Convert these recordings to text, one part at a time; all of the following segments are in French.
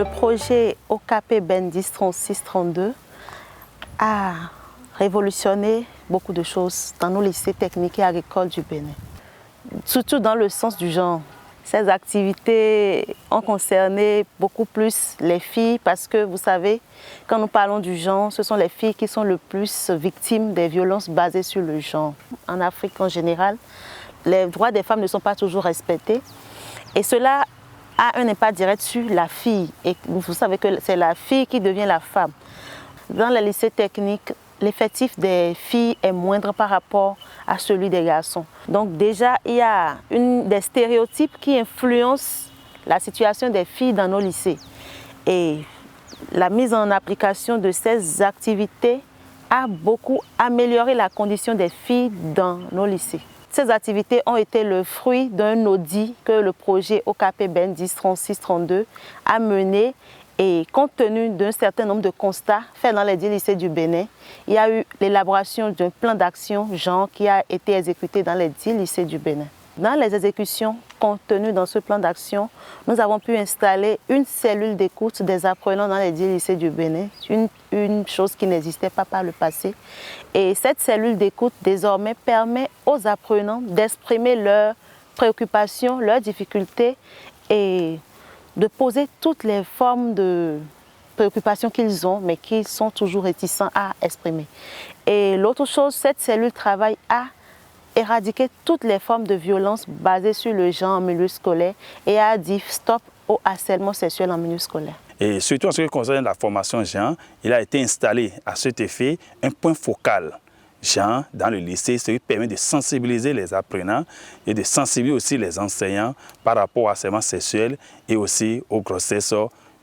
Le projet OKP BEN10 3632 a révolutionné beaucoup de choses dans nos lycées techniques et agricoles du Bénin, surtout dans le sens du genre. Ces activités ont concerné beaucoup plus les filles parce que vous savez, quand nous parlons du genre, ce sont les filles qui sont le plus victimes des violences basées sur le genre. En Afrique en général, les droits des femmes ne sont pas toujours respectés et cela a un impact direct sur la fille. Et vous savez que c'est la fille qui devient la femme. Dans les lycées techniques, l'effectif des filles est moindre par rapport à celui des garçons. Donc déjà, il y a des stéréotypes qui influencent la situation des filles dans nos lycées. Et la mise en application de ces activités a beaucoup amélioré la condition des filles dans nos lycées. Ces activités ont été le fruit d'un audit que le projet OKP BEN10 3632 a mené. Et compte tenu d'un certain nombre de constats faits dans les 10 lycées du Bénin, il y a eu l'élaboration d'un plan d'action genre qui a été exécuté dans les 10 lycées du Bénin. Dans les exécutions contenues dans ce plan d'action, nous avons pu installer une cellule d'écoute des apprenants dans les 10 lycées du Bénin, une chose qui n'existait pas par le passé. Et cette cellule d'écoute désormais permet aux apprenants d'exprimer leurs préoccupations, leurs difficultés et de poser toutes les formes de préoccupations qu'ils ont, mais qu'ils sont toujours réticents à exprimer. Et l'autre chose, cette cellule travaille à éradiquer toutes les formes de violence basées sur le genre en milieu scolaire et à dire stop au harcèlement sexuel en milieu scolaire. Et surtout en ce qui concerne la formation genre, il a été installé à cet effet un point focal genre dans le lycée, ce qui permet de sensibiliser les apprenants et de sensibiliser aussi les enseignants par rapport au harcèlement sexuel et aussi aux grossesses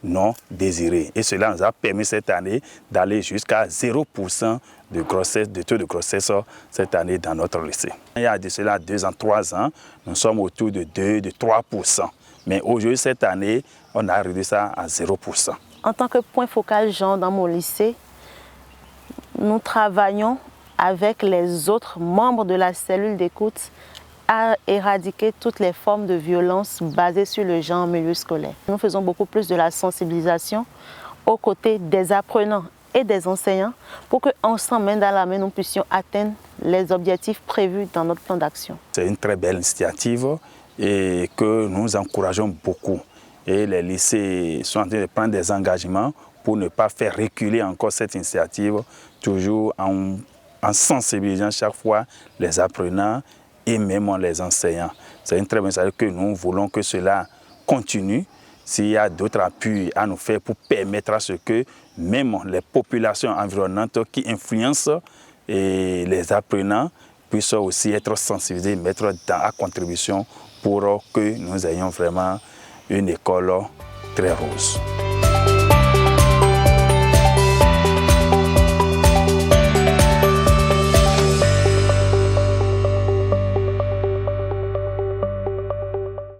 non désirées. Et cela nous a permis cette année d'aller jusqu'à 0% de taux de grossesse cette année dans notre lycée. Il y a de cela 2 ans, 3 ans, nous sommes autour de 3%. Mais aujourd'hui, cette année, on a réduit ça à 0%. En tant que point focal genre dans mon lycée, nous travaillons avec les autres membres de la cellule d'écoute à éradiquer toutes les formes de violence basées sur le genre en milieu scolaire. Nous faisons beaucoup plus de la sensibilisation aux côtés des apprenants et des enseignants pour qu'ensemble, main dans la main, nous puissions atteindre les objectifs prévus dans notre plan d'action. C'est une très belle initiative et que nous encourageons beaucoup. Et les lycées sont en train de prendre des engagements pour ne pas faire reculer encore cette initiative, toujours en sensibilisant chaque fois les apprenants et même les enseignants. C'est une très bonne chose que nous voulons que cela continue. S'il y a d'autres appuis à nous faire pour permettre à ce que même les populations environnantes qui influencent les apprenants puissent aussi être sensibilisés, mettre à contribution pour que nous ayons vraiment une école très rose.